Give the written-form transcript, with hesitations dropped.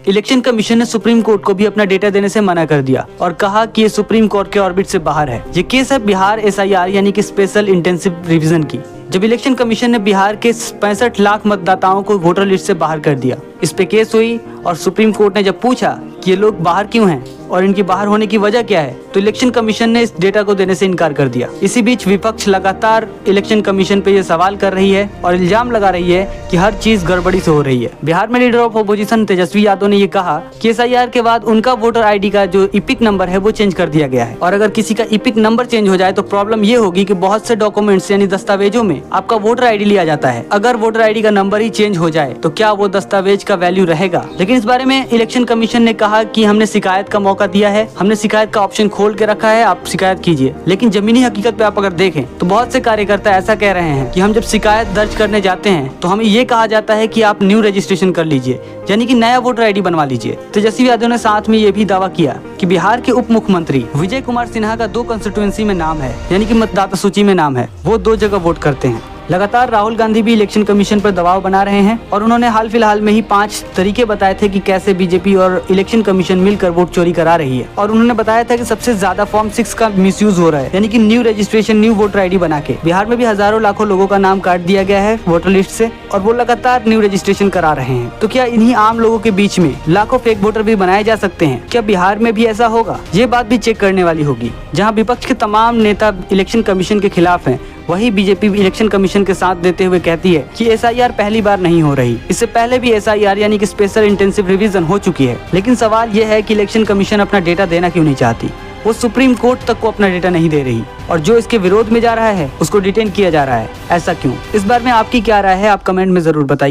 Election commission ने supreme court को भी अपना डेटा देने से मना कर दिया और कहा कि ये सुप्रीम कोर्ट के ऑर्बिट से बाहर है। ये केस है बिहार SIR यानी कि स्पेशल इंटेंसिव रिवीजन की। जब इलेक्शन कमीशन ने बिहार के 65 लाख मतदाताओं को वोटर लिस्ट से बाहर कर दिया, इस पे केस हुई और सुप्रीम कोर्ट ने जब पूछा कि ये लोग बाहर क्यों हैं और इनकी बाहर होने की वजह क्या है, तो इलेक्शन कमीशन ने इस डेटा को देने से इनकार कर दिया। इसी बीच विपक्ष लगातार इलेक्शन कमीशन पे ये सवाल कर रही है और इल्जाम लगा रही है कि हर चीज गड़बड़ी से हो रही है। बिहार में leader of opposition Tejashwi Yadav ने ये कहा कि SIR के बाद उनका वोटर ID का जो इपिक नंबर है वो चेंज कर दिया गया है और अगर किसी का इपिक नंबर चेंज हो जाए तो प्रॉब्लम ये होगी कि बहुत से डॉक्यूमेंट्स यानी दस्तावेजों में आपका वोटर ID लिया जाता है। अगर वोटर ID का नंबर ही चेंज हो जाए तो क्या वो दस्तावेज का वैल्यू रहेगा? लेकिन इस बारे में इलेक्शन कमीशन ने कहा कि हमने शिकायत का मौका दिया है, हमने शिकायत का ऑप्शन खोल के रखा है, आप शिकायत कीजिए। लेकिन जमीनी हकीकत पे आप अगर देखें तो बहुत से कार्यकर्ता ऐसा कह रहे हैं कि हम जब शिकायत दर्ज करने जाते हैं तो हमें ये कहा जाता है कि आप न्यू रजिस्ट्रेशन कर लीजिए, यानी कि नया वोटर ID बनवा लीजिए। तेजस्वी यादव ने साथ में ये भी दावा किया कि बिहार के उप मुख्यमंत्री विजय कुमार सिन्हा का 2 कंस्टिट्यूएंसी में नाम है, यानी कि मतदाता सूची में नाम है, वो 2 जगह वोट करते हैं। लगातार राहुल गांधी भी इलेक्शन कमीशन पर दबाव बना रहे हैं और उन्होंने हाल फिलहाल में ही 5 तरीके बताए थे कि कैसे बीजेपी और इलेक्शन कमीशन मिलकर वोट चोरी करा रही है। और उन्होंने बताया था कि सबसे ज्यादा फॉर्म 6 का मिसयूज हो रहा है, यानी कि new registration new voter ID बना के। बिहार में भी हजारों लाखों लोगों का नाम काट दिया गया है वोटर लिस्ट से और वो लगातार न्यू रजिस्ट्रेशन करा रहे हैं। तो क्या इन्हीं आम लोगों के बीच में लाखों फेक वोटर भी बनाए जा सकते हैं? क्या बिहार में भी ऐसा होगा? ये बात भी चेक करने वाली होगी। जहाँ विपक्ष के तमाम नेता इलेक्शन कमीशन के खिलाफ हैं, वही बीजेपी इलेक्शन कमीशन के साथ देते हुए कहती है कि SIR पहली बार नहीं हो रही, इससे पहले भी SIR यानी कि स्पेशल इंटेंसिव रिवीजन हो चुकी है। लेकिन सवाल यह है कि इलेक्शन कमीशन अपना डेटा देना क्यों नहीं चाहती? वो सुप्रीम कोर्ट तक को अपना डेटा नहीं दे रही और जो इसके विरोध में जा रहा है उसको डिटेन किया जा रहा है। ऐसा क्यों? इस बारे में आपकी क्या राय है? आप कमेंट में जरूर बताइए।